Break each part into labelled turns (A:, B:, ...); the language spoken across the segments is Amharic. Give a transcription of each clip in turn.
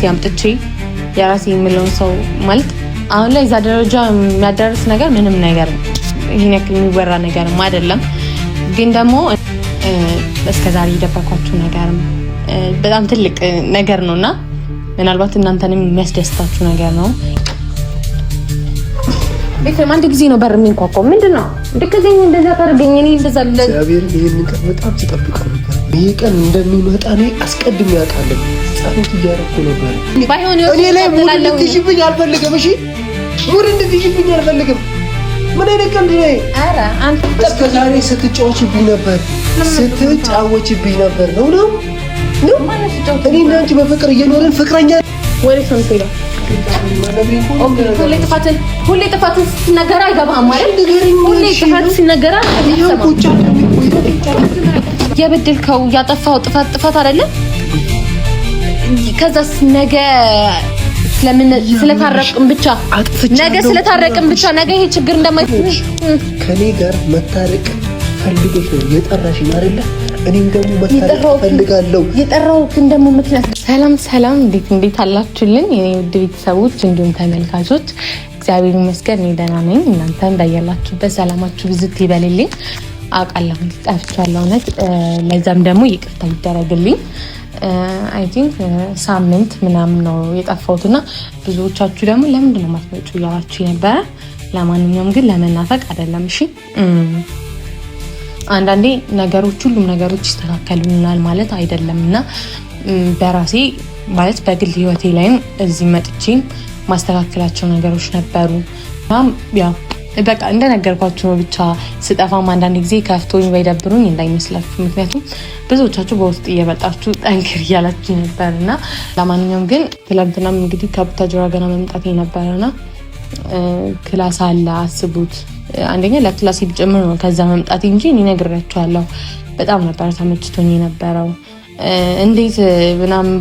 A: አምጥቼ የራሴ የምለውን ሰው ማለት አሁን ላይ እዛ ደረጃ የሚያደርስ ነገር ምንም ነገር ይሄን ያክል የሚወራ ነገርም አይደለም። ግን ደግሞ እስከዛሬ የደበኳችሁ ነገርም በጣም ትልቅ ነገር ነውና ምናልባት እናንተንም የሚያስደስታችሁ ነገር ነው። ቤተሰብ አንድ ጊዜ ነው በር የሚንኳኳው። ምንድነው እንደከዘኝ እንደዛ ታርገኝ እኔ እንደዛ
B: እግዚአብሔር ይሄን ቀን በጣም ተጠብቀው ነበር። ይሄ ቀን እንደሚመጣ እኔ አስቀድሜ ያውቃለሁ። ጸሎት እያደረኩ ነበር።
A: ባይሆን
B: እኔ ላይ ሙድ እንድትይዥብኝ አልፈልግም። እሺ ሙድ እንድትይዥብኝ አልፈልግም። ምን አይነት ቀን ነው?
A: ኧረ አንተ
B: እስከዛሬ ስትጫወችብኝ ነበር ነው እኔ እና አንቺ በፍቅር እየኖርን ፍቅረኛ
A: ወሬ ሰምተላ ሁሌ ጥፋትን ሲነገር አይገባም ማለት ሁሌ ጥፋት ሲነገር የበደልከው ያጠፋው ጥፋት አይደለም። ከዛስ ነገ ስለታረቅን ብቻ ነገ ይሄ ችግር እንደማይፈጠር
B: ከኔ ጋር መታረቅ ፈልገሽ ነው የጠራሽኝ አይደለ? እኔም ደግሞ መታረቅ ፈልጋለሁ።
A: የጠራሁትን ደግሞ ምክንያት ሰላም እንዴት አላችሁልኝ የኔ ውድ ቤተሰቦች እንዲሁም ተመልካቾች? እግዚአብሔር ይመስገን እኔ ደህና ነኝ። እናንተም በያላችሁበት ሰላማችሁ ብዝት ይበልልኝ። አውቃለሁ ጠፍቻለሁ እውነት። ለዛም ደግሞ ይቅርታ ይደረግልኝ። አይ ቲንክ ሳምንት ምናምን ነው የጠፋሁትና ብዙዎቻችሁ ደግሞ ለምንድን ነው የማትመጪው እያላችሁ ነበረ። ለማንኛውም ግን ለመናፈቅ አይደለም። እሺ አንዳንዴ ሁሉም ነገሮች ይስተካከሉናል ማለት አይደለምና በራሴ ማለት በግል ህይወቴ ላይም እዚህ መጥቼ ማስተካከላቸው ነገሮች ነበሩ። ያው በቃ እንደነገርኳችሁ ነው። ብቻ ስጠፋም አንዳንድ ጊዜ ከፍቶኝ ወይ ደብሮኝ እንዳይመስላችሁ። ምክንያቱም ብዙዎቻችሁ በውስጥ እየመጣችሁ ጠንክር እያላችሁ ነበርና ለማንኛውም ግን ትላንትናም እንግዲህ ከቡታጅራ ገና መምጣቴ ነበርና ክላስ አለ አስቡት። አንደኛ ለክላስ ቢጨምር ነው ከዛ መምጣቴ እንጂ እኔ ነግሬያችኋለሁ። በጣም ነበር ተመችቶኝ የነበረው። እንዴት ምናምን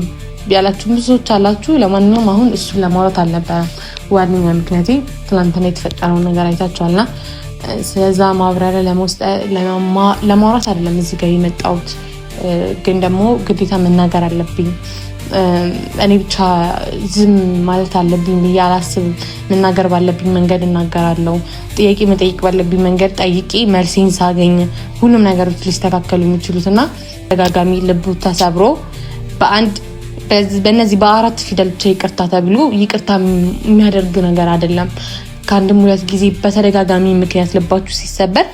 A: ያላችሁ ብዙዎች አላችሁ። ለማንኛውም አሁን እሱን ለማውራት አልነበረም ዋነኛ ምክንያቴ ትናንትና የተፈጠረው ነገር አይታችኋልና ስለዛ ማብራሪያ ለማውራት አይደለም እዚህ ጋር የመጣሁት። ግን ደግሞ ግዴታ መናገር አለብኝ። እኔ ብቻ ዝም ማለት አለብኝ ብዬ አላስብም። መናገር ባለብኝ መንገድ እናገራለሁ። ጥያቄ መጠየቅ ባለብኝ መንገድ ጠይቄ መልሴን ሳገኝ ሁሉም ነገሮች ሊስተካከሉ የሚችሉትና ተደጋጋሚ ልቡ ተሰብሮ በእነዚህ በአራት ፊደል ብቻ ይቅርታ ተብሎ ይቅርታ የሚያደርግ ነገር አይደለም። ከአንድም ሁለት ጊዜ በተደጋጋሚ ምክንያት ልባችሁ ሲሰበር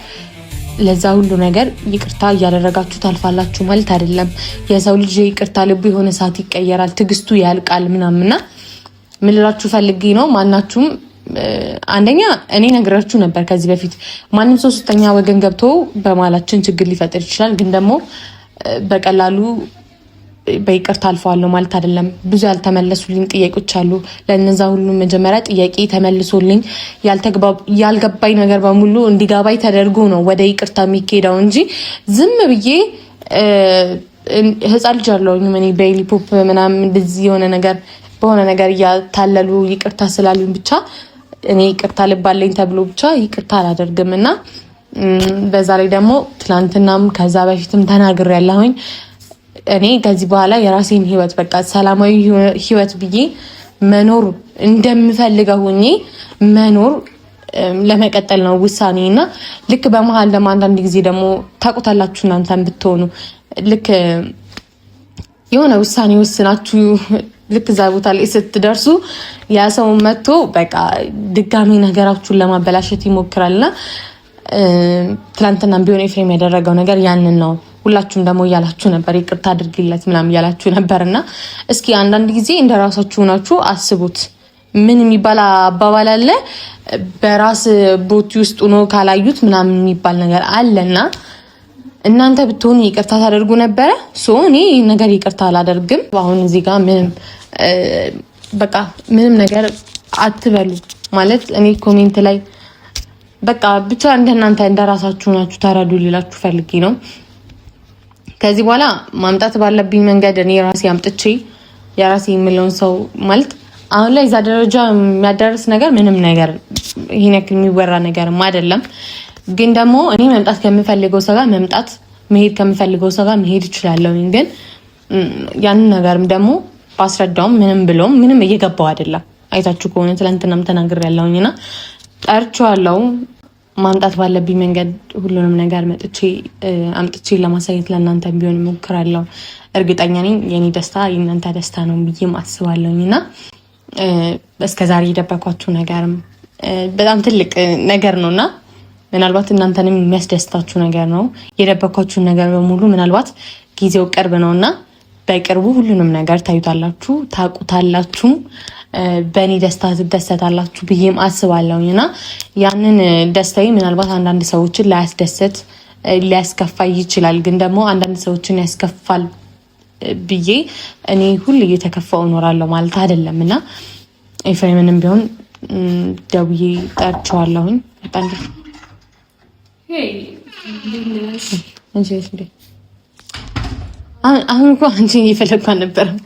A: ለዛ ሁሉ ነገር ይቅርታ እያደረጋችሁ ታልፋላችሁ ማለት አይደለም። የሰው ልጅ ይቅርታ ልቡ የሆነ ሰዓት ይቀየራል፣ ትግስቱ ያልቃል ምናምንና ምን ልላችሁ ፈልጌ ነው። ማናችሁም አንደኛ እኔ ነግራችሁ ነበር ከዚህ በፊት ማንም ሶስተኛ ወገን ገብቶ በማላችን ችግር ሊፈጥር ይችላል። ግን ደግሞ በቀላሉ በይቅርታ አልፈዋለሁ ማለት አይደለም። ብዙ ያልተመለሱልኝ ጥያቄዎች አሉ። ለነዛ ሁሉ መጀመሪያ ጥያቄ ተመልሶልኝ ያልገባኝ ነገር በሙሉ እንዲገባኝ ተደርጎ ነው ወደ ይቅርታ የሚኬደው እንጂ ዝም ብዬ ህፃን ልጅ አለውኝ እኔ በኢሊፖፕ ምናምን እንደዚህ የሆነ ነገር በሆነ ነገር እያታለሉ ይቅርታ ስላሉኝ ብቻ እኔ ይቅርታ ልባለኝ ተብሎ ብቻ ይቅርታ አላደርግምና በዛ ላይ ደግሞ ትናንትናም ከዛ በፊትም ተናግሬያለሁኝ። እኔ ከዚህ በኋላ የራሴን ህይወት በቃ ሰላማዊ ህይወት ብዬ መኖር እንደምፈልገው ሆኜ መኖር ለመቀጠል ነው ውሳኔና ልክ በመሃል አንዳንድ ጊዜ ደግሞ ታውቁታላችሁ እናንተም ብትሆኑ ልክ የሆነ ውሳኔ ወስናችሁ ልክ እዛ ቦታ ላይ ስትደርሱ ያ ሰው መጥቶ በቃ ድጋሚ ነገራችሁን ለማበላሸት ይሞክራልና ትላንትናም ቢሆን ኤፍሬም ያደረገው ነገር ያንን ነው። ሁላችሁም ደግሞ እያላችሁ ነበር ይቅርታ አድርግለት ምናምን እያላችሁ ነበርና እስኪ አንዳንድ ጊዜ እንደራሳችሁ ሆናችሁ አስቡት። ምን የሚባል አባባል አለ፣ በራስ ቦቲ ውስጥ ሆኖ ካላዩት ምናምን የሚባል ነገር አለና እናንተ ብትሆኑ ይቅርታ ታደርጉ ነበረ። እኔ ነገር ይቅርታ አላደርግም። አሁን እዚህ ጋር ምንም ነገር አትበሉ ማለት እኔ ኮሜንት ላይ በቃ ብቻ እንደናንተ እንደራሳችሁ ናችሁ ተረዱ ሊላችሁ ፈልጌ ነው። ከዚህ በኋላ ማምጣት ባለብኝ መንገድ እኔ ራሴ አምጥቼ የራሴ የምለውን ሰው ማለት አሁን ላይ እዛ ደረጃ የሚያደርስ ነገር ምንም ነገር ይሄን ያክል የሚወራ ነገርም አይደለም። ግን ደግሞ እኔ መምጣት ከምፈልገው ሰው ጋር መሄድ ከምፈልገው ሰው ጋር መሄድ እችላለሁ። ግን ያንን ነገርም ደግሞ ባስረዳውም ምንም ብሎም ምንም እየገባው አይደለም። አይታችሁ ከሆነ ትላንትናም ተናግሬያለሁኝና ጠርቼዋለሁ። ማምጣት ባለብኝ መንገድ ሁሉንም ነገር አምጥቼ ለማሳየት ለእናንተ ቢሆን እሞክራለሁ። እርግጠኛ ነኝ የኔ ደስታ የእናንተ ደስታ ነው ብዬ አስባለሁኝና እስከዛሬ የደበኳችሁ ነገርም በጣም ትልቅ ነገር ነውና ምናልባት እናንተንም የሚያስደስታችሁ ነገር ነው። የደበኳችሁ ነገር በሙሉ ምናልባት ጊዜው ቅርብ ነውና በቅርቡ ሁሉንም ነገር ታዩታላችሁ፣ ታቁታላችሁ። በእኔ ደስታ ትደሰታላችሁ ብዬም አስባለሁኝና ያንን ደስታዬ ምናልባት አንዳንድ ሰዎችን ላያስደሰት ሊያስከፋ ይችላል። ግን ደግሞ አንዳንድ ሰዎችን ያስከፋል ብዬ እኔ ሁሉ እየተከፋው እኖራለሁ ማለት አይደለም እና ኤፍሬምንም ቢሆን ደውዬ ጠርቼዋለሁኝ። አሁን እኮ አንቺ እየፈለግኩ አልነበረም።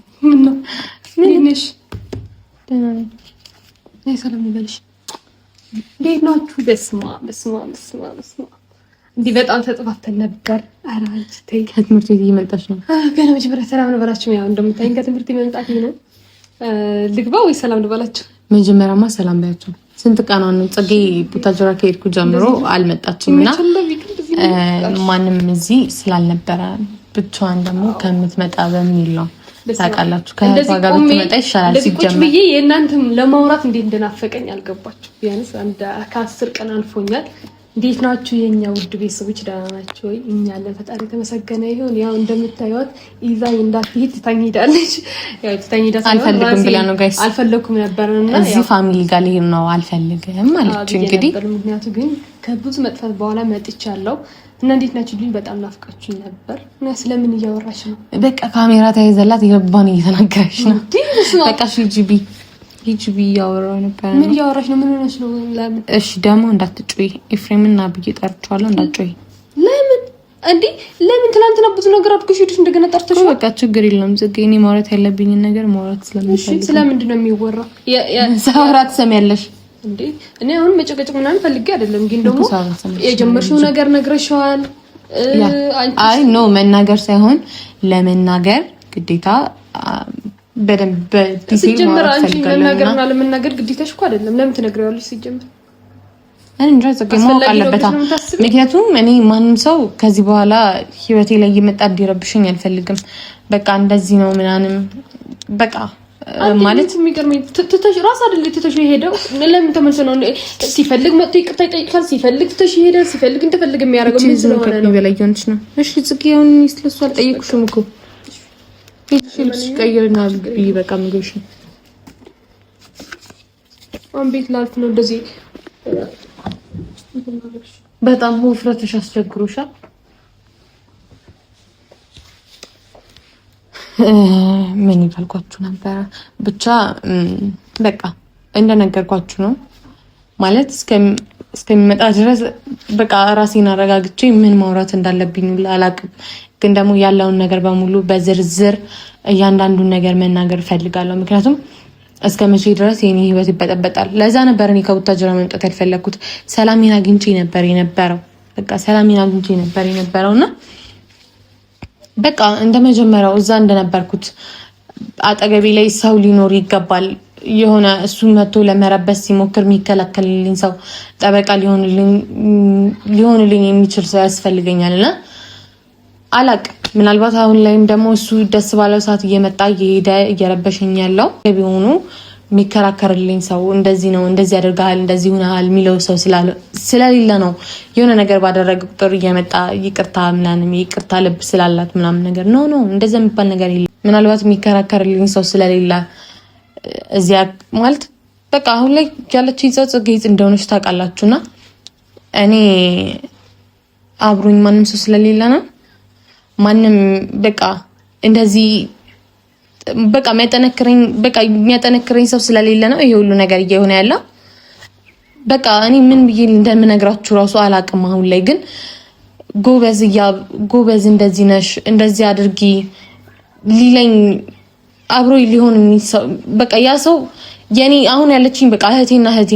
A: ምንሽ ሰላም ይበልሽ።
C: እንዴት ናችሁ? በስማ እንዲህ በጣም ተጥፋፍተን ነበር። ኧረ አንቺ ተይ።
A: ከትምህርት ቤት እየመጣች ነው?
C: ገና መጀመሪያ ሰላም ልበላችሁ። ያው እንደምታይኝ ከትምህርት መምጣት ነው። ልግባ ወይ ሰላም ልበላችሁ?
A: መጀመሪያማ ሰላም ባያቸው። ስንት ቀኗ ነው? ጽጌ ቡታጅራ ከሄድኩ ጀምሮ አልመጣችም እና ማንም እዚህ ስላልነበረ ብቻዋን ደግሞ ከምትመጣ በሚል ነው። ታውቃላችሁ ከህቷ ጋር ብትመጣ ይሻላል። ሲጀምር
C: ብዬ የእናንተም ለማውራት እንዴት እንደናፈቀኝ አልገባችሁ። ቢያንስ ከ10 ቀን አልፎኛል። እንዴት ናችሁ የኛ ውድ ቤተሰቦች? ደህና ናችሁ ወይ? እኛ ያለን ፈጣሪ የተመሰገነ ይሁን። ያው እንደምታዩት ይዛኝ እንዳትሄድ ትታኝ ሄዳለች። ያው ትታኝ ሄዳ
A: አልፈልግም ብላ ነው ጋይስ።
C: አልፈለኩም ነበርና
A: እዚህ ፋሚሊ ጋር ልሄድ ነው አልፈልግም ማለት እንግዲህ
C: ምክንያቱ ግን ከብዙ መጥፋት በኋላ መጥቻለሁ እና እንዴት ናችሁ ልኝ በጣም ናፍቃችሁኝ ነበር። እና ስለምን እያወራሽ ነው?
A: በቃ ካሜራ ተይዘላት የባን እየተናገረች ነው። በቃ ሂጂቢ እያወራሁ ነበር።
C: ምን እያወራሽ ነው? ምን ሆነሽ ነው? ለምን?
A: እሺ ደግሞ እንዳትጮይ ኤፍሬምና ብዬ ጠርቼዋለሁ። እንዳትጮይ።
C: ለምን እንዴ? ለምን? ትናንትና ብዙ ነገር አድርገሽ ሄድሽ እንደገና ጠርተሽ።
A: በቃ ችግር የለም ጽጌ፣ እኔ ማውራት ያለብኝን ነገር ማውራት ስለምፈልግ።
C: እሺ ስለምንድን ነው የሚወራው?
A: ሳውራት ትሰሚያለሽ
C: እንዴ? እኔ አሁን መጨቀጨቅ ምናምን ፈልጌ አይደለም፣ ግን ደግሞ የጀመርሽው ነገር ነግረሽዋል።
A: አይ ኖ መናገር ሳይሆን ለመናገር ግዴታ በደንብ በዲቴል ማውራት ፈልጋለሁ።
C: እና ለመናገር ግዴታሽ እኮ አይደለም። ለምን ትነግሪዋለሽ? ሲጀምር
A: እኔ እንጃ ጽጌ ማወቅ አለበት። ምክንያቱም እኔ ማንም ሰው ከዚህ በኋላ ህይወቴ ላይ እየመጣ እንዲረብሽኝ አልፈልግም። በቃ እንደዚህ ነው ምናምን በቃ ማለት
C: የሚገርመኝ ትተሽ ራስ አይደል ትተሽ ሄደው ለምን ተመልሶ ነው? ሲፈልግ መጥቶ ይቅርታ ይጠይቃል፣ ሲፈልግ ትተሽ ሄደው፣ ሲፈልግ እንደፈልግ የሚያደርገው ምን ስለሆነ ነው?
A: በላየونች ነው። እሺ ጽጌ አሁን ስለሱ አልጠየቅሽም እኮ እሺ ልብስ ቀይርና ልግቢ። በቃ ምግብሽ
C: ቤት ላልፍ ነው። እንደዚህ
A: በጣም ውፍረትሽ አስቸግሮሻል። ምን ይፈልኳችሁ ነበር? ብቻ በቃ እንደነገርኳችሁ ነው ማለት እስከሚመጣ ድረስ በቃ ራሴን አረጋግቼ ምን ማውራት እንዳለብኝ አላውቅም። ግን ደግሞ ያለውን ነገር በሙሉ በዝርዝር እያንዳንዱን ነገር መናገር እፈልጋለሁ። ምክንያቱም እስከ መቼ ድረስ የኔ ህይወት ይበጠበጣል? ለዛ ነበር እኔ ከቡታጅራ መምጣት ያልፈለኩት። ሰላሜን አግኝቼ ነበር የነበረው። በቃ ሰላሜን አግኝቼ ነበር የነበረውና በቃ እንደመጀመሪያው እዛ እንደነበርኩት አጠገቤ ላይ ሰው ሊኖር ይገባል። የሆነ እሱ መጥቶ ለመረበስ ሲሞክር የሚከላከልልኝ ሰው፣ ጠበቃ ሊሆንልኝ የሚችል ሰው ያስፈልገኛልና አላቅም። ምናልባት አሁን ላይም ደግሞ እሱ ደስ ባለው ሰዓት እየመጣ እየሄደ እየረበሸኝ ያለው ቢሆኑ የሚከራከርልኝ ሰው እንደዚህ ነው እንደዚህ ያደርጋል እንደዚህ ሆነሃል የሚለው ሰው ስለሌለ ነው። የሆነ ነገር ባደረገ ቁጥር እየመጣ ይቅርታ ምናምን ይቅርታ ልብ ስላላት ምናምን ነገር ነው እንደዛ የሚባል ነገር የለም። ምናልባት የሚከራከርልኝ ሰው ስለሌለ እዚያ ማለት በቃ አሁን ላይ ያለችኝ ጽጌ እንደሆነች ታውቃላችሁና እኔ አብሮኝ ማንም ሰው ስለሌለ ነው ማንም በቃ እንደዚህ በቃ የሚያጠነክረኝ ሰው ስለሌለ ነው ይሄ ሁሉ ነገር እየሆነ ያለው። በቃ እኔ ምን ብዬ እንደምነግራችሁ ራሱ አላቅም። አሁን ላይ ግን ጎበዝ እንደዚህ ነሽ እንደዚህ አድርጊ ሊለኝ አብሮ ሊሆን ሰው በቃ ያ ሰው የኔ አሁን ያለችኝ በቃ እህቴ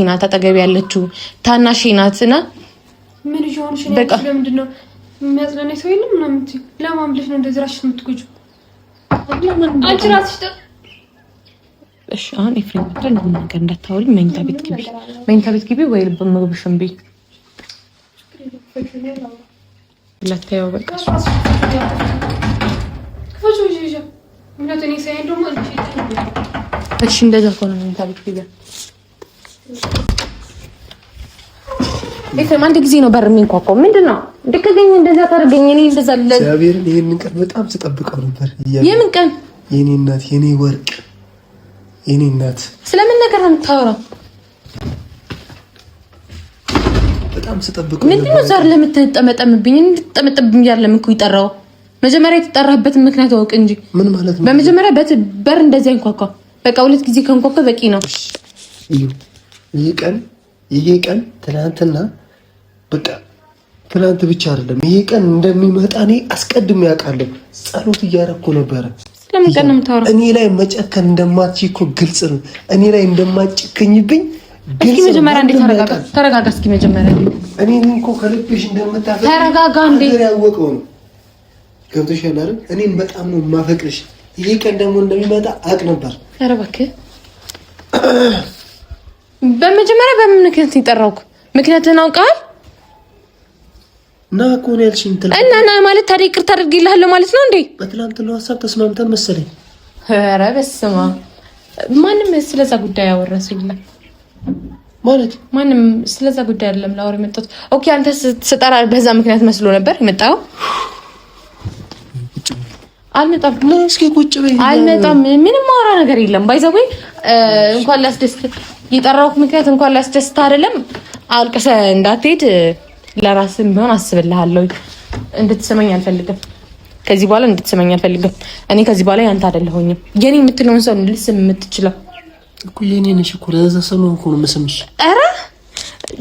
A: ናት፣ አጠገብ ያለችው ታናሼ ናትና
C: ምን ይሆንሽ ነው? በቃ ለምንድነው የሚያጽናናኝ ሰው የለም ምናምን ለማምለሽ ነው እንደዚህ ራስሽ የምትጎጂው? አንቺ ራስሽ
A: እሺ አሁን ኤፍሬም ብቻ ነው ነገር እንዳታወሪ። መኝታ ቤት ግቢ ወይ ልብ ምግብሽን ብይ። ለታየው በቃ እሺ እንደዛ ከሆነ መኝታ ቤት ግቢ። ኤፍሬም አንድ ጊዜ ነው በር የሚንኳኳው። ምንድነው እንደከገኝ እንደዛ ታደርገኝ? እኔ እንደዛ
B: እግዚአብሔርን ይሄንን ቀን በጣም ስጠብቀው ነበር።
A: የምን ቀን?
B: የኔ እናት፣ የኔ ወርቅ፣ የኔ እናት። ስለምን ነገር ነው የምታወራው? በጣም ስጠብቀው ነበር። ምንድነው ዛሬ ለምትጠመጠምብኝ? እንድትጠመጠምብኝ አይደለም እኮ ይጠራው። መጀመሪያ የተጠራህበትን ምክንያት አውቅ እንጂ። ምን ማለት ነው? በመጀመሪያ በር እንደዚህ እንኳኳ። በቃ 2 ጊዜ ከንኳኳ በቂ ነው። ይሄ ቀን ትናንትና በቃ ትናንት ብቻ አይደለም። ይሄ ቀን እንደሚመጣ እኔ አስቀድሜ ያውቃለሁ። ጸሎት እያደረኩ ነበረ። ስለምን ቀን ነው የምታወራው? እኔ ላይ መጨከን እንደማትችይ እኮ ግልጽ ነው። እኔ ላይ እንደማትጨከኝብኝ ግልጽ ነው። መጀመሪያ እንዴ ተረጋጋ። እስኪ መጀመሪያ እኔ እኮ ከልብሽ እንደምታፈቅሪ ተረጋጋ። እንዴ ያወቀው ነው። ገብቶሻል አይደል? እኔም በጣም ነው የማፈቅርሽ። ይሄ ቀን ደግሞ እንደሚመጣ አውቅ ነበር። ኧረ እባክህ በመጀመሪያ በምን ምክንያት ይጠራውክ? ምክንያቱን አውቃል እና እኮ ነው ያልሽኝ። እና ማለት ታዲያ ይቅርታ አድርጌልሃለሁ ማለት ነው እንዴ? በትናንትናው ሀሳብ ተስማምተን መሰለኝ። ኧረ በስመ አብ። ማንም ስለዛ ጉዳይ ያወራስልኝ ማለት ማንም ስለዛ ጉዳይ አይደለም ላወራ የመጣሁት። ኦኬ አንተ ስጠራ በዛ ምክንያት መስሎ ነበር የመጣው። አልመጣም። እስኪ ቁጭ በይ። አልመጣም። ምንም ማውራ ነገር የለም። ባይዘው እንኳን ላስደስት የጠራሁት ምክንያት እንኳን ላስደስት አይደለም። አልቀሰ እንዳትሄድ ለራስም ቢሆን አስብልሃለሁ። እንድትሰማኝ አልፈልግም። ከዚህ በኋላ እንድትሰማኝ አልፈልግም። እኔ ከዚህ በኋላ ያንተ አይደለሁኝም። የኔ የምትለውን ሰው ልስም የምትችለው እኮ የኔ ነሽ እኮ። ለዛ ሰው ነው እኮ መስምሽ። ኧረ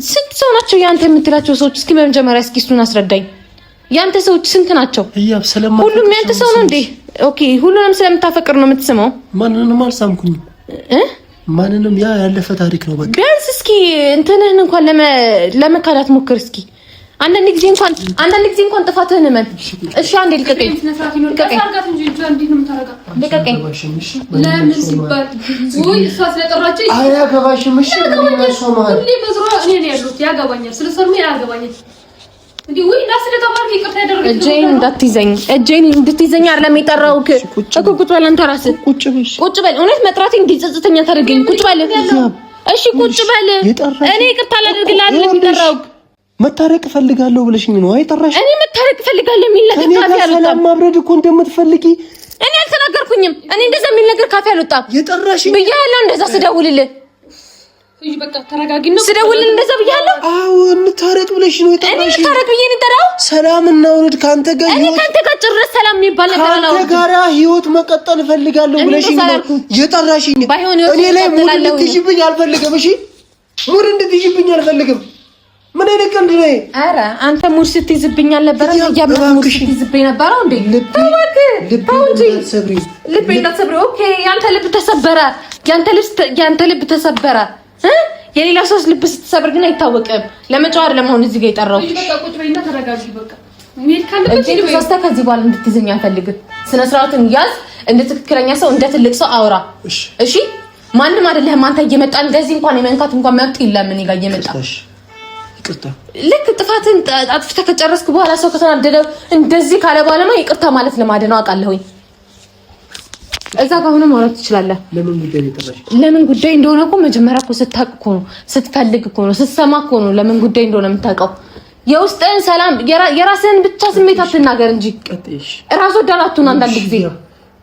B: ስንት ሰው ናቸው ያንተ የምትላቸው ሰዎች? እስኪ በመጀመሪያ እስኪ እሱን አስረዳኝ። ያንተ ሰዎች ስንት ናቸው? ሁሉም ያንተ ሰው ነው እንዴ? ኦኬ ሁሉንም ስለምታፈቅር ነው የምትስመው? ማንንም አልሳምኩኝ ማንንም። ያ ያለፈ ታሪክ ነው በቃ። ቢያንስ እስኪ እንትንህን እንኳን ለመካዳት ሞክር እስኪ። አንዳንድ ጊዜ እንኳን ጥፋትህን እመን። እሺ አንዴ ልቀቀኝ። ለምን ሲባል ወይ እሷ ስለጠራችኝ አያገባሽም። እሺ ሁሌ በዝሮ እኔ ነው ያሉት። ያገባኛል ስለሰሙ ያገባኛል እንዴ? ወይ እንዳስለተባርክ ይቅርታ ያደረገች እጄን እንድትይዘኝ አይደለም የጠራሁት እኮ። ቁጭ በል አንተ ራስህ ቁጭ በል። እውነት መጥራቴ እንዲጸጽተኛ ታደርገኝ። ቁጭ በል እሺ ቁጭ በል። እኔ ይቅርታ ላደርግልህ አይደለም የጠራሁት። መታረቅ እፈልጋለሁ ብለሽኝ ነው አይጠራሽ? እኔ መታረቅ እፈልጋለሁ የሚል ነገር ካፌ አልወጣም። ሰላም ማብረድ እኮ እንደምትፈልጊ እኔ አልተናገርኩኝም። እኔ እንደዛ የሚል ነገር ካፌ አልወጣም። የጠራሽኝ ብያለሁ። እንደዛ ስደውልልህ እሺ በቃ ተረጋጊና ስደውልልህ እንደዛ ብያለሁ። አዎ እንታረቅ ብለሽ ነው የጠራሽኝ። እኔ ታረቅ ብዬ ነው የጠራው። ሰላም እናውርድ ካንተ ጋር እኔ ካንተ ጋር ጭራሽ ሰላም የሚባል ነገር ነው። ካንተ ጋር ህይወት መቀጠል እፈልጋለሁ ብለሽኝ ነው የጠራሽኝ። እኔ ላይ ሙድ እንድትይዥብኝ አልፈልግም። እሺ ሙድ እንድትይዥብኝ አልፈልግም። ምን አይነት ቀልድ ነው? ኧረ አንተ ሙድ ስትይዝብኝ አልነበረም? ያያብራ ሙድ ስትይዝብኝ ነበረው እንዴ? ልብ እንዳትሰብሪ። ኦኬ ያንተ ልብ ተሰበረ። ያንተ ልብ ተሰበረ። የሌላ ሰው ልብ ስትሰብር ግን አይታወቅም። ለመጫወት ለመሆን እዚህ ጋር የጠራው እሺ በቃ ቁጭ በይና ተረጋጊ። በቃ ምን ካለበት እዚህ በስታ ከዚህ በኋላ እንድትይዘኝ አልፈልግም። ስነ ስርዓቱን ያዝ። እንደ ትክክለኛ ሰው እንደ ትልቅ ሰው አውራ። እሺ ማንም አይደለም። አንተ እየመጣ እንደዚህ እንኳን የመንካት እንኳን መብት የለም። እኔ ጋር እየመጣ ይቅርታ ልክ ጥፋትን አጥፍተህ ከጨረስክ በኋላ ሰው ከተናደደ እንደዚህ ካለ በኋላ ይቅርታ ማለት ለማደ ነው አውቃለሁኝ። እዛ ጋር ሆነ ማውራት ትችላለህ። ለምን ጉዳይ እንደሆነ እኮ መጀመሪያ እኮ ስታውቅ እኮ ነው፣ ስትፈልግ እኮ ነው፣ ስትሰማ እኮ ነው ለምን ጉዳይ እንደሆነ የምታውቀው። የውስጥህን ሰላም የራስህን ብቻ ስሜት አትናገር እንጂ ራስ ወዳድ አትሁን። አንዳንድ ጊዜ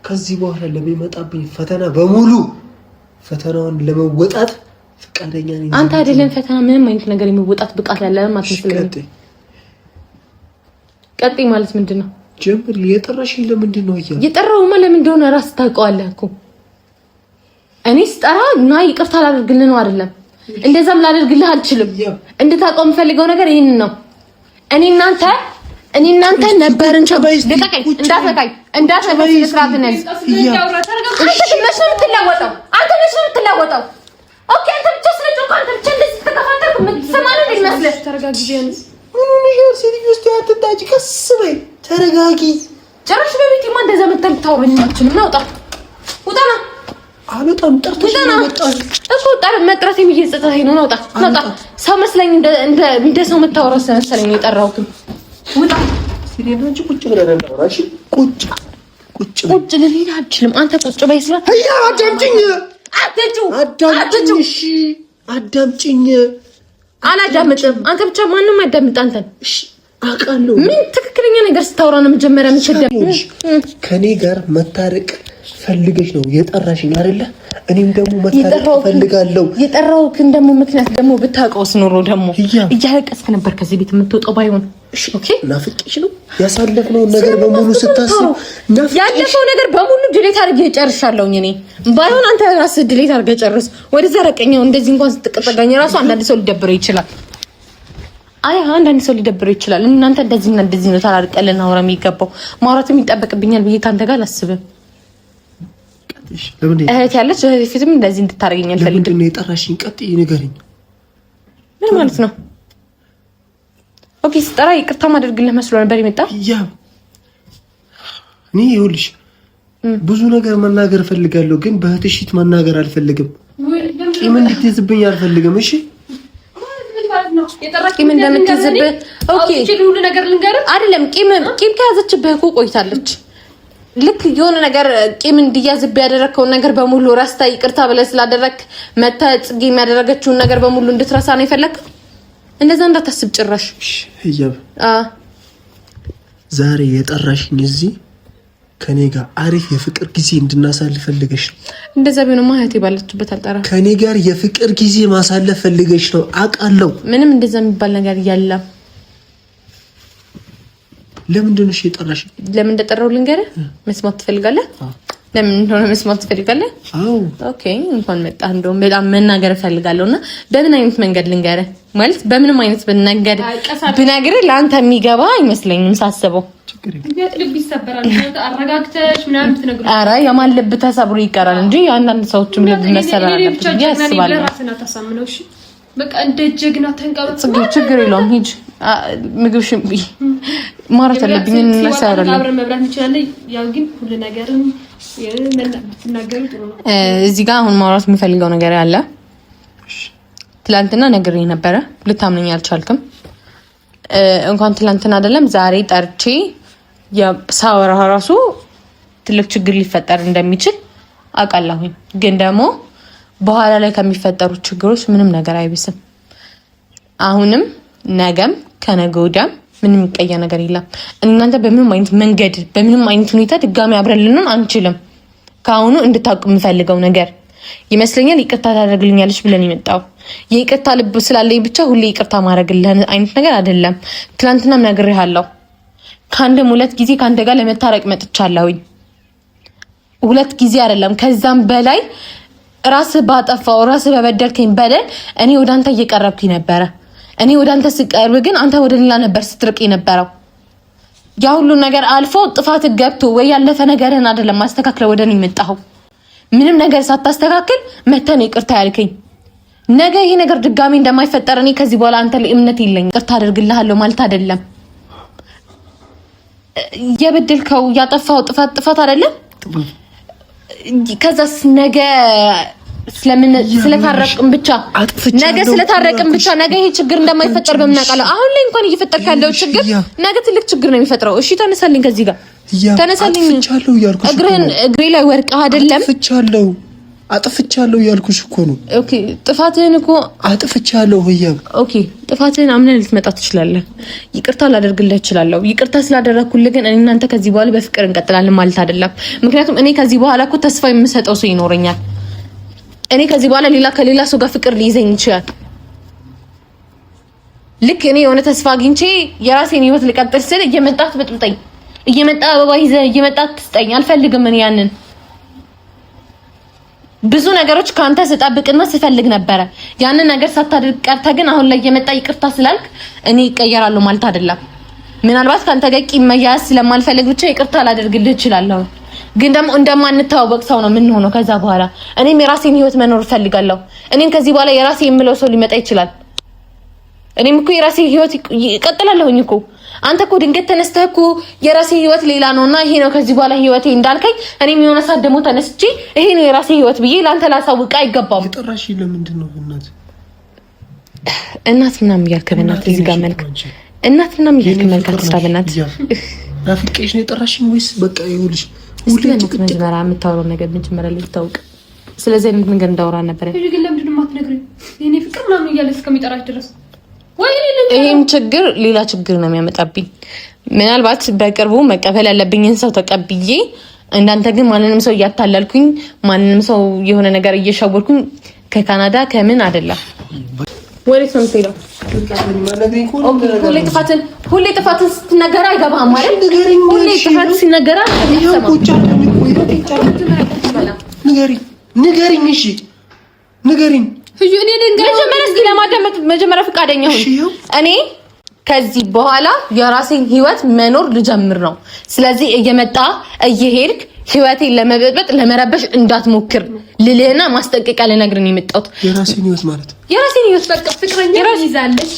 B: ከዚህ በኋላ ለሚመጣብኝ ፈተና በሙሉ ፈተናውን ለመወጣት ፈቃደኛ ነኝ። አንተ አይደለም ፈተና ምንም አይነት ነገር የሚወጣት ብቃት ያለህ ማትመስለኝ። ቀጥይ ማለት ምንድነው? ጀምር። የጠራሽኝ ለምንድን ነው? የጠራውማ ለምን እንደሆነ ራስ ታውቀዋለህ እኮ። እኔ ስጠራ እና ይቅርታ ላደርግልህ ነው አይደለም? እንደዛም ላደርግልህ አልችልም። እንድታውቀው የምፈልገው ነገር ይሄንን ነው። እኔ እናንተ ነበርን። ልቀቀኝ። እንዳትነካኝ ስርዓት ነህ። አንተ ነሽ የምትለወጠው። ኦኬ አንተ ብቻ ስለጮህ አንተ ብቻ እንደዚህ ተከፋተርኩ የምትሰማው ነው ይመስልህ? ተረጋጊ ቢያንስ። ምን ነው ሴትዮ ውስጥ አትጣጪ፣ ቀስ በይ ተረጋጊ። ጭራሽ በቤቴማ እንደዛ መተን ታወራኛችን ነው። ውጣ
D: አልወጣም። ጠርተሽ ነው መጣሽ
A: እኮ መጥራት የሚየጸጸተኝ ነው። ናውጣ ሰው መስለኝ እንደ ሰው መታወራው መሰለኝ የጠራሁት። ውጣ
D: ሲሪናጂ ቁጭ ብለን እናውራሽ። ቁጭ
A: ልልህ አልችልም። አንተ ቁጭ በይ ስላ
D: አዳምጪኝ። እሺ አዳምጪኝ።
A: አላዳምጥም። አንተ ብቻ ማንንም አዳምጥ። አንተ
D: እሺ አውቃለሁ።
A: ምን ትክክለኛ ነገር ስታወራ ነው መጀመሪያ የምትደምጥ?
D: ከኔ ጋር መታረቅ ፈልገሽ ነው የጠራሽኝ አይደለ? እኔም ደግሞ መታረቅ ፈልጋለሁ።
A: የጠራሁትን ደግሞ ምክንያት ደግሞ ብታውቀውስ ኖሮ ደግሞ እያለቀስክ ነበር ከዚህ ቤት የምትወጣው ባይሆን።
D: እሺ ኦኬ። ናፍቄሽ ነው ያሳለፍነው ነገር በሙሉ ስታስብ
A: ያለፈው ነገር በሙሉ ድሌት አድርጌ ጨርሻለሁኝ። እኔ ባይሆን አንተ ራስህ ድሌት አድርገህ ጨርስ። ወደዛ ረቀኛው እንደዚህ እንኳን ስትቀጠጋኝ ራሱ አንዳንድ ሰው ሊደብረው ይችላል። አንዳንድ ሰው ሊደብረው ይችላል። እናንተ እንደዚህና እንደዚህ ነው ታላርቀን ልናወራ የሚገባው። ማውራትም ይጠበቅብኛል ብዬ ካንተ ጋር አላስብም። እህት ያለች ፊትም እንደዚህ እንድታረገኝ አልፈልግም።
D: ለምንድን ነው የጠራሽኝ? ቀጥይ ንገሪኝ።
A: ምን ማለት ነው? ኦኬ ስጠራ ይቅርታ ማድረግልህ መስሎ ነበር የመጣው።
D: እኔ ይኸውልሽ ብዙ ነገር መናገር እፈልጋለሁ፣ ግን በእህትሽ ፊት መናገር አልፈልግም። ቂም እንድትይዝብኝ አልፈልግም። እሺ
A: ቂም እንደምትይዝብህ ኦኬ ሁሉ ነገር ልንገርህ አይደለም። ቂም ከያዘችብህ እኮ ቆይታለች። ልክ የሆነ ነገር ቂም እንዲያዝብ ያደረከውን ነገር በሙሉ ራስታ ይቅርታ ብለህ ስላደረክ መታጽጊ የሚያደርገችውን ነገር በሙሉ እንድትረሳ ነው የፈለከው። እንደዛ እንዳታስብ ጭራሽ።
D: ህያብ ዛሬ የጠራሽኝ እዚህ ከኔ ጋር አሪፍ የፍቅር ጊዜ እንድናሳልፍ ፈልገሽ ነው።
A: እንደዛ ቢሆንማ እህቴ ባለችበት አልጠራም።
D: ከኔ ጋር የፍቅር ጊዜ ማሳለፍ ፈልገሽ ነው አውቃለሁ።
A: ምንም እንደዛ የሚባል ነገር የለም።
D: ለምንድን ነው የጠራሽኝ?
A: ለምን እንደጠራው ልንገርህ። መስማት ትፈልጋለህ? ለምን እንደሆነ መስማት ትፈልጋለህ?
D: አዎ
A: ኦኬ። እንኳን መጣህ። እንደውም በጣም መናገር እፈልጋለሁና በምን አይነት መንገድ ልንገርህ? ማለት በምንም አይነት ብነግርህ ለአንተ የሚገባ አይመስለኝም ሳስበው። ኧረ የማን ልብ ተሰብሮ ይቀራል እንጂ አንዳንድ ሰዎችም ልብ መሰበር አለበት ብዬ አስባለሁ።
B: በቃ እንደ ጀግና ተንቀበጽ።
A: ችግር የለውም ሂጅ። ምግብ ሽምቢ ማራት አለብኝ እንሰራለን።
B: አብረን መብላት እንችላለን። ያው ግን ሁሉ ነገርም የምትናገሩ ጥሩ ነው።
A: እዚህ ጋር አሁን ማውራት የምፈልገው ነገር አለ። ትላንትና ነግሬህ ነበረ፣ ልታምነኝ አልቻልክም። እንኳን ትላንትና አይደለም ዛሬ ጠርቼ ሳወራ ራሱ ትልቅ ችግር ሊፈጠር እንደሚችል አውቃለሁኝ። ግን ደግሞ በኋላ ላይ ከሚፈጠሩ ችግሮች ምንም ነገር አይብስም። አሁንም ነገም ከነገ ወዲያም ምንም የሚቀየር ነገር የለም። እናንተ በምንም አይነት መንገድ በምንም አይነት ሁኔታ ድጋሚ አብረን ልንሆን አንችልም። ከአሁኑ እንድታውቁ የምፈልገው ነገር ይመስለኛል ይቅርታ ታደርግልኛለች ብለን የመጣው የይቅርታ ልብ ስላለኝ ብቻ ሁሌ ይቅርታ ማድረግልህ አይነት ነገር አይደለም። ትናንትናም ነግሬሃለሁ። ከአንድም 2 ጊዜ ከአንተ ጋር ለመታረቅ መጥቻለሁኝ። 2 ጊዜ አይደለም ከዛም በላይ ራስ ባጠፋው ራስ በበደልከኝ በደል እኔ ወደ አንተ እየቀረብኩኝ ነበረ። እኔ ወደ አንተ ስቀርብ ግን አንተ ወደ ሌላ ነበር ስትርቅ የነበረው። ያ ሁሉ ነገር አልፎ ጥፋት ገብቶ ወይ ያለፈ ነገርን አይደለም ማስተካከለ ወደ እኔ መጣው። ምንም ነገር ሳታስተካክል መተህ ነው ይቅርታ ያልከኝ። ነገ ይሄ ነገር ድጋሚ እንደማይፈጠር እኔ ከዚህ በኋላ አንተ ላይ እምነት የለኝም። ይቅርታ አደርግልሃለሁ ማለት አይደለም። የበደልከው ያጠፋው ጥፋት አይደለም። ከዛስ ነገ ስለታረቅን ብቻ ነገ ስለታረቅን ብቻ ነገ ይሄ ችግር እንደማይፈጠር በምናውቃለሁ። አሁን ላይ እንኳን እየፈጠርክ ያለው ችግር ነገ ትልቅ ችግር ነው የሚፈጥረው። እሺ ተነሳልኝ፣ ከዚህ ጋር ተነሳልኝ። እግሬ ላይ ወርቀህ አይደለም
D: አጥፍቻለሁ ያልኩሽ እኮ ነው።
A: ኦኬ ጥፋትህን እኮ
D: አጥፍቻለሁ ህያብ።
A: ኦኬ ጥፋትህን አምነህ ልትመጣ ትችላለህ። ይቅርታ ላደርግልህ እችላለሁ። ይቅርታ ስላደረኩልህ ግን እኔ እናንተ ከዚህ በኋላ በፍቅር እንቀጥላለን ማለት አይደለም። ምክንያቱም እኔ ከዚህ በኋላ እኮ ተስፋ የምሰጠው ሰው ይኖረኛል። እኔ ከዚህ በኋላ ከሌላ ሰው ጋር ፍቅር ሊይዘኝ ይችላል። ልክ እኔ የሆነ ተስፋ አግኝቼ የራሴን ህይወት ልቀጥል ስል እየመጣህ ትበጥብጠኝ፣ እየመጣህ አበባ ይዘህ እየመጣህ ትስጠኝ አልፈልግም። እኔ ያንን ብዙ ነገሮች ካንተ ስጠብቅና ስፈልግ ነበረ። ያንን ነገር ሳታደርግ ቀርተህ ግን አሁን ላይ የመጣ ይቅርታ ስላልክ እኔ ይቀየራለሁ ማለት አይደለም። ምናልባት ካንተ ጋር ቂም መያዝ ስለማልፈልግ ብቻ ይቅርታ ላደርግልህ እችላለሁ። ግን ደግሞ እንደማንተዋወቅ ሰው ነው ምን ሆኖ ከዛ በኋላ እኔም የራሴን ህይወት መኖር ፈልጋለሁ። እኔም ከዚህ በኋላ የራሴ የምለው ሰው ሊመጣ ይችላል። እኔም እኮ የራሴ ህይወት ይቀጥላለሁኝ እኮ። አንተ እኮ ድንገት ተነስተህ እኮ የራሴ ህይወት ሌላ ነውና ይሄ ነው ከዚህ በኋላ ህይወቴ እንዳልከኝ እኔም የሆነ ሰዓት ደግሞ ተነስቼ ይሄ ነው የራሴ ህይወት ብዬ ላንተ ላሳውቅ አይገባም።
D: የጠራሽ ለምንድን ነው
A: እናት ምናምን እያልክ በእናትህ እዚህ ጋር መልክ እናት ምናምን እያልክ መልክ አትስራ በእናትህ።
D: ናፍቄሽ ነው የጠራሽኝ ወይስ በቃ ይኸውልሽ
A: ሁሌ መጀመሪያ የምታወራው ነገር መጀመሪያ ላይ ታውቅ። ስለዚህ አይነት ነገር እንዳወራ ነበር።
B: ግን ለምንድን ነው የማትነግሪኝ? የኔ ፍቅር ምናምን እያለች እስከሚጠራሽ ድረስ
A: ይሄም ችግር ሌላ ችግር ነው የሚያመጣብኝ። ምናልባት በቅርቡ መቀበል ያለብኝን ሰው ተቀብዬ እንዳንተ ግን ማንንም ሰው እያታለልኩኝ ማንንም ሰው የሆነ ነገር እየሸወርኩኝ ከካናዳ ከምን አይደለም። ወሬት ነው የምትሄደው? ሁሌ ጥፋትን ስትነገር አይገባም ማለት ሁሌ ጥፋት ሲነገር
D: ንገሪኝ። እሺ ንገሪኝ።
A: መጀመሪያ ፈቃደኛ ሁን። እኔ ከዚህ በኋላ የራሴን ህይወት መኖር ልጀምር ነው። ስለዚህ እየመጣ እየሄድክ ህይወቴን ለመበጥበጥ ለመረበሽ እንዳትሞክር ልልህና ማስጠንቀቂያ ልነግርህ ነው የመጣሁት።
D: የራሴን ህይወት ማለት
B: የራሴን ህይወት በቃ ፍቅረኛ ይዛለች፣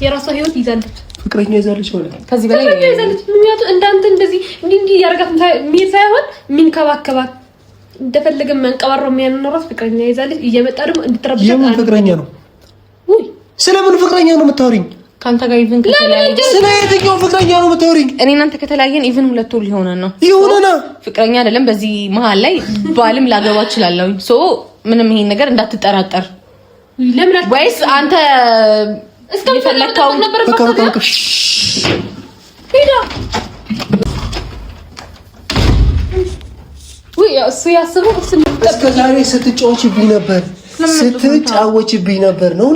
B: የራሷ ህይወት ይዛለች፣
D: ፍቅረኛ ይዛለች ማለት
A: ከዚህ በላይ
B: ይዛለች። ምክንያቱ እንዳንተ እንደዚህ እንዲህ ያረጋት ምን ሳይሆን ሚንከባከባት እንደፈለገ መንቀባረው የሚያኖራት ፍቅረኛ ይዛለች። እየመጣ ደግሞ እንድትረብሽ
D: የምን ፍቅረኛ ነው?
B: ውይ
D: ስለምን ፍቅረኛ ነው የምታወሪኝ?
A: ካንተ ጋር ኢቭን ከተለያየን
D: ስለ የትኛው ፍቅረኛ ነው የምታወሪኝ?
A: እኔ እናንተ ከተለያየን ኢቭን 2 ወር ሊሆነን ነው።
D: ይሁንና
A: ፍቅረኛ አይደለም። በዚህ መሀል ላይ ባልም ላገባ እችላለሁ። ሶ ምንም ይሄን ነገር እንዳትጠራጠር።
B: ለምን
A: ወይስ አንተ እስከምፈለከው ነበር
D: በቃ
B: ሄዳ ወይ እሱ ያስበው
D: እስከ ዛሬ ስትጫወችብኝ ነበር ነው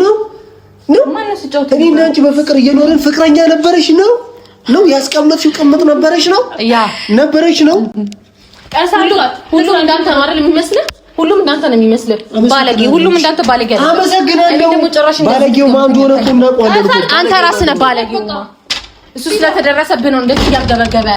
A: ማነው ሲጫወት?
D: እኔ እና አንቺ በፍቅር እየኖርን ፍቅረኛ ነበረሽ ነው ያስቀምጥሽው ቅምጥ ነበረሽ ነው
A: ሁሉም እንዳንተ ነው አይደል የሚመስልህ? ሁሉም እንዳንተ ነው የሚመስልህ። ባለጌ ሁሉም እንዳንተ ባለጌ አይደል?
D: አመሰግናለሁ። ባለጌው ማን እንደሆነ እኮ እናውቀዋለን።
A: አንተ ራስህ ነህ ባለጌው። እሱ ስለተደረሰብህ ነው እንደዚህ ያገበገበ